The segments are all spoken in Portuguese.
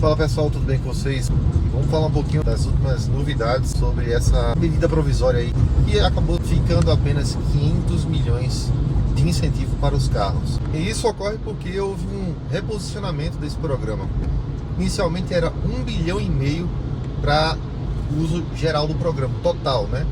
Fala pessoal, tudo bem com vocês? Vamos falar um pouquinho das últimas novidades sobre essa medida provisória aí, que acabou ficando apenas 500 milhões de incentivo para os carros. E isso ocorre porque houve um reposicionamento desse programa. Inicialmente era 1,5 bilhão para uso geral do programa, total, né?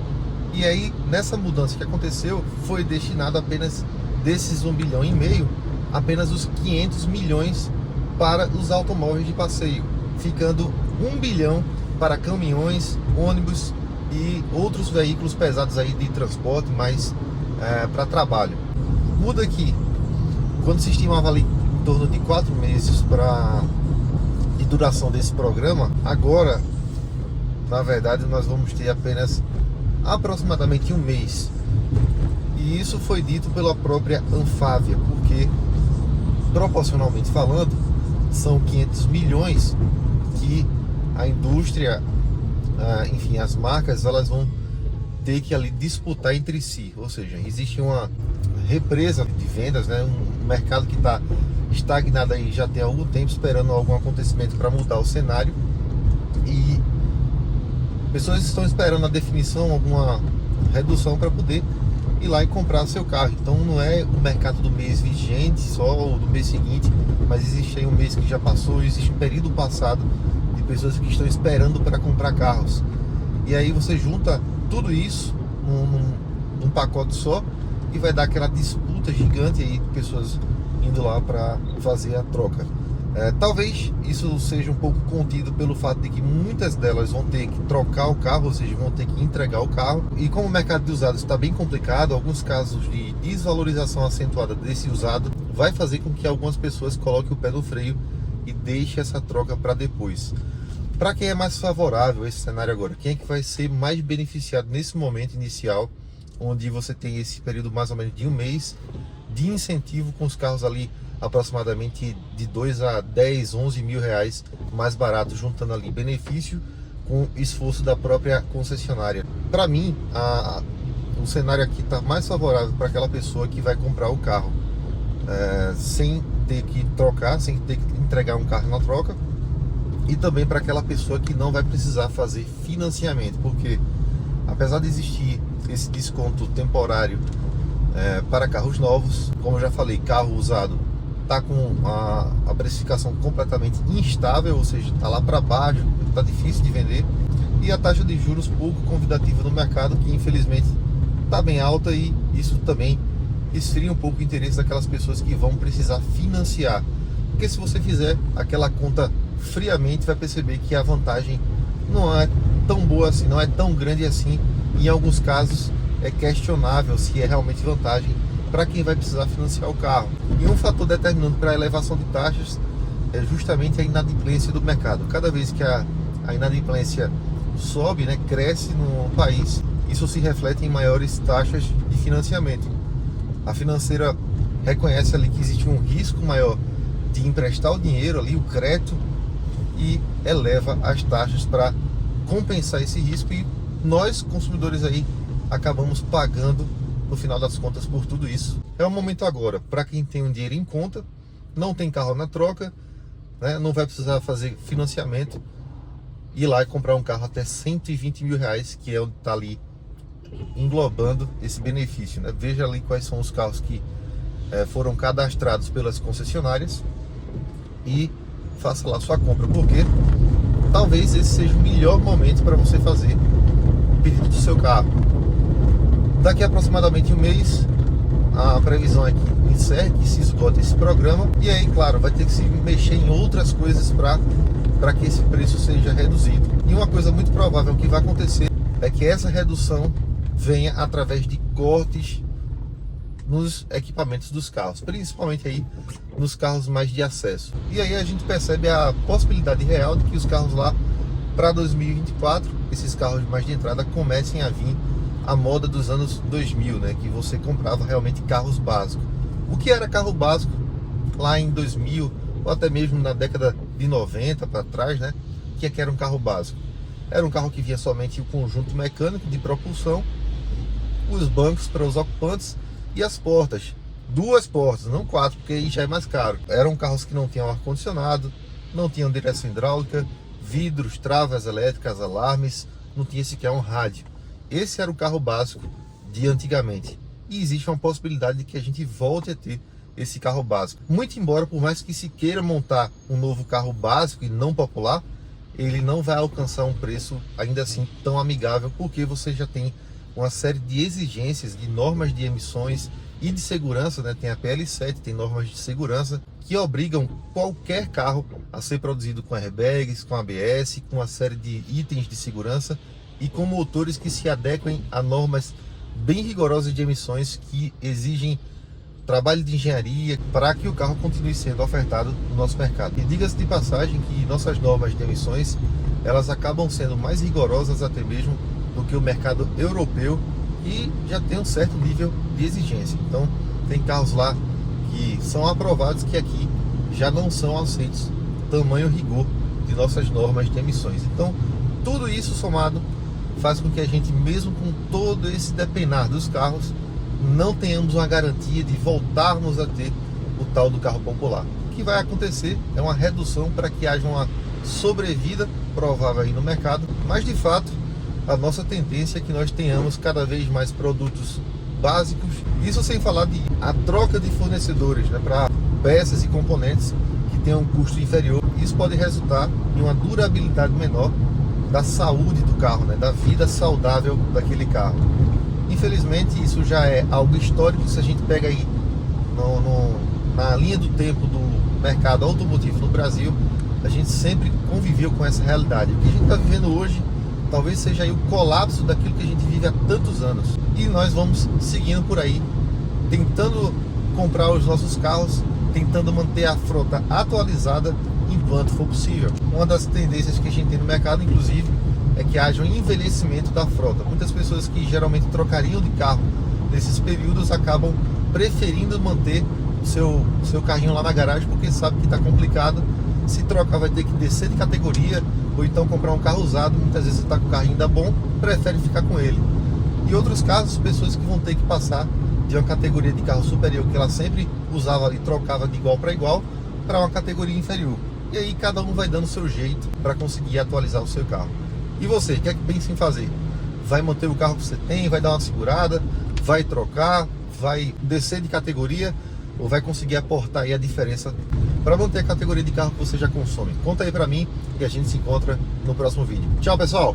E aí, nessa mudança que aconteceu, foi destinado apenas desses 1,5 bilhão, apenas os 500 milhões para os automóveis de passeio, ficando 1 bilhão para caminhões, ônibus e outros veículos pesados aí de transporte, mas para trabalho. Muda que, quando se estimava ali em torno de 4 meses de duração desse programa, agora, na verdade, nós vamos ter apenas aproximadamente um mês. E isso foi dito pela própria Anfávia, porque, proporcionalmente falando, são 500 milhões que a indústria, enfim, as marcas, elas vão ter que ali disputar entre si. Ou seja, existe uma represa de vendas, né? Um mercado que está estagnado aí já tem algum tempo, esperando algum acontecimento para mudar o cenário. E pessoas estão esperando a definição, alguma redução para poder ir lá e comprar seu carro. Então não é o mercado do mês vigente só, ou do mês seguinte, mas existe aí um mês que já passou, existe um período passado de pessoas que estão esperando para comprar carros. E aí você junta tudo isso num pacote só e vai dar aquela disputa gigante aí de pessoas indo lá para fazer a troca. Talvez isso seja um pouco contido pelo fato de que muitas delas vão ter que trocar o carro, ou seja, vão ter que entregar o carro. E como o mercado de usados está bem complicado, alguns casos de desvalorização acentuada desse usado vai fazer com que algumas pessoas coloquem o pé no freio e deixem essa troca para depois. Para quem é mais favorável a esse cenário agora, quem é que vai ser mais beneficiado nesse momento inicial, onde você tem esse período mais ou menos de um mês de incentivo com os carros ali aproximadamente de 2 a 10, 11 mil reais mais barato, juntando ali benefício com esforço da própria concessionária. Para mim, o cenário aqui está mais favorável para aquela pessoa que vai comprar o carro sem ter que trocar, sem ter que entregar um carro na troca, e também para aquela pessoa que não vai precisar fazer financiamento, porque apesar de existir esse desconto temporário para carros novos, como eu já falei, carro usado está com a precificação completamente instável, ou seja, está lá para baixo, está difícil de vender, e a taxa de juros pouco convidativa no mercado, que infelizmente está bem alta, e isso também esfria um pouco o interesse daquelas pessoas que vão precisar financiar. Porque se você fizer aquela conta friamente, vai perceber que a vantagem não é tão boa assim, não é tão grande assim. Em alguns casos é questionável se é realmente vantagem para quem vai precisar financiar o carro. E um fator determinante para a elevação de taxas é justamente a inadimplência do mercado. Cada vez que a inadimplência sobe, né, cresce no país, isso se reflete em maiores taxas de financiamento. A financeira reconhece ali que existe um risco maior de emprestar o dinheiro ali, o crédito, e eleva as taxas para compensar esse risco, e nós, consumidores aí, acabamos pagando no final das contas por tudo isso. É o momento agora para quem tem um dinheiro em conta, não tem carro na troca, né, não vai precisar fazer financiamento, ir lá e comprar um carro até 120 mil reais, que é o que está ali englobando esse benefício, né? Veja ali quais são os carros que foram cadastrados pelas concessionárias e faça lá sua compra, porque talvez esse seja o melhor momento para você fazer o pedido do seu carro. Daqui a aproximadamente um mês, a previsão é que encerre, que se esgote esse programa, e aí, claro, vai ter que se mexer em outras coisas para que esse preço seja reduzido. E uma coisa muito provável que vai acontecer é que essa redução venha através de cortes nos equipamentos dos carros, principalmente aí nos carros mais de acesso. E aí a gente percebe a possibilidade real de que os carros lá para 2024, esses carros mais de entrada, comecem a vir a moda dos anos 2000, né, que você comprava realmente carros básicos. O que era carro básico lá em 2000, ou até mesmo na década de 90 para trás, né? O que era um carro básico? Era um carro que vinha somente o conjunto mecânico de propulsão, os bancos para os ocupantes e as portas. 2 portas, não 4, porque aí já é mais caro. Eram carros que não tinham ar-condicionado, não tinha direção hidráulica, vidros, travas elétricas, alarmes, não tinha sequer um rádio. Esse era o carro básico de antigamente. E existe uma possibilidade de que a gente volte a ter esse carro básico. Muito embora, por mais que se queira montar um novo carro básico e não popular, ele não vai alcançar um preço ainda assim tão amigável, porque você já tem uma série de exigências, de normas de emissões e de segurança, né? Tem a PL7, tem normas de segurança que obrigam qualquer carro a ser produzido com airbags, com ABS, com uma série de itens de segurança e com motores que se adequem a normas bem rigorosas de emissões que exigem trabalho de engenharia para que o carro continue sendo ofertado no nosso mercado. E diga-se de passagem que nossas normas de emissões, elas acabam sendo mais rigorosas até mesmo do que o mercado europeu e já tem um certo nível de exigência. Então tem carros lá que são aprovados que aqui já não são aceitos, tamanho rigor de nossas normas de emissões. Então tudo isso somado faz com que a gente, mesmo com todo esse depenar dos carros, não tenhamos uma garantia de voltarmos a ter o tal do carro popular. O que vai acontecer é uma redução para que haja uma sobrevida provável aí no mercado, mas de fato a nossa tendência é que nós tenhamos cada vez mais produtos básicos, isso sem falar de a troca de fornecedores, né, para peças e componentes que tenham um custo inferior. Isso pode resultar em uma durabilidade menor da saúde do carro, né, da vida saudável daquele carro. Infelizmente isso já é algo histórico. Se a gente pega aí na linha do tempo do mercado automotivo no Brasil, a gente sempre conviveu com essa realidade. O que a gente está vivendo hoje talvez seja aí o colapso daquilo que a gente vive há tantos anos. E nós vamos seguindo por aí, tentando comprar os nossos carros, tentando manter a frota atualizada enquanto for possível. Uma das tendências que a gente tem no mercado, inclusive, é que haja um envelhecimento da frota. Muitas pessoas que geralmente trocariam de carro nesses períodos acabam preferindo manter o seu carrinho lá na garagem, porque sabe que está complicado. Se trocar vai ter que descer de categoria, ou então comprar um carro usado. Muitas vezes você está com o carrinho ainda bom, prefere ficar com ele. E outros casos, pessoas que vão ter que passar de uma categoria de carro superior, que ela sempre usava e trocava de igual para igual, para uma categoria inferior. E aí cada um vai dando o seu jeito para conseguir atualizar o seu carro. E você, o que é que pensa em fazer? Vai manter o carro que você tem, vai dar uma segurada, vai trocar, vai descer de categoria, ou vai conseguir aportar aí a diferença para manter a categoria de carro que você já consome? Conta aí para mim e a gente se encontra no próximo vídeo. Tchau, pessoal!